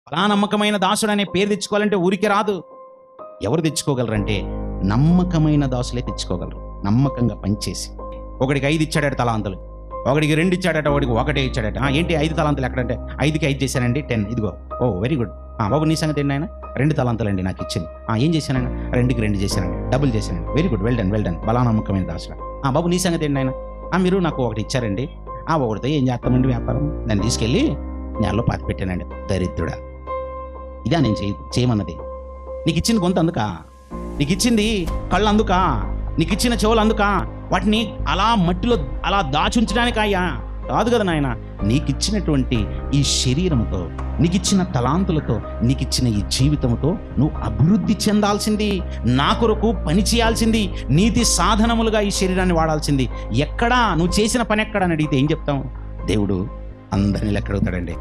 అలా నమ్మకమైన దాసుడు అనే పేరు తెచ్చుకోవాలంటే ఊరికే రాదు. ఎవరు తెచ్చుకోగలరంటే నమ్మకమైన దాసులే తెచ్చుకోగలరు. నమ్మకంగా పనిచేసి. ఒకడికి 5 ఇచ్చాడట తలాంతులు, ఒకడికి 2 ఇచ్చాడట, ఒకడికి 1 ఇచ్చాడట. ఏంటి 5 తలాంతులు ఎక్కడంటే 5కి 5 చేశానండి 10, ఇదిగో. ఓ వెరీ గుడ్. బాబు నీ సంగతి ఏంటి ఆయన? 2 తలాంతులండి నాకు ఇచ్చింది. ఏం చేశానైనా? 2కి 2 చేశానండి, డబుల్ చేశానండి. Very good, well done. బలా నమ్మకమైన దాసుడు. బాబు నీ సంగతి ఏంటి ఆయన? మీరు నాకు 1 ఇచ్చారండి. ఒకటితో ఏం చేస్తామండి వ్యాపారం? దాన్ని తీసుకెళ్ళి నేలలో పాతి పెట్టానండి. దరిద్రుడా, ఇదా నేను చేయమన్నది? నీకు ఇచ్చింది గొంతు అందుకా? నీకు ఇచ్చింది కళ్ళు అందుకా? నీకు ఇచ్చిన చెవులు అందుకా? వాటిని అలా మట్టిలో అలా దాచుంచడానికి అయ్యా కాదు కదా నాయన. నీకు ఇచ్చినటువంటి ఈ శరీరంతో, నీకు ఇచ్చిన తలాంతులతో, నీకు ఇచ్చిన ఈ జీవితంతో నువ్వు అభివృద్ధి చెందాల్సింది, నా కొరకు పని చేయాల్సింది, నీతి సాధనములుగా ఈ శరీరాన్ని వాడాల్సింది. ఎక్కడా నువ్వు చేసిన పని ఎక్కడా అని అడిగితే ఏం చెప్తాం? దేవుడు అందరినీ లెక్క అడుగుతాడండి.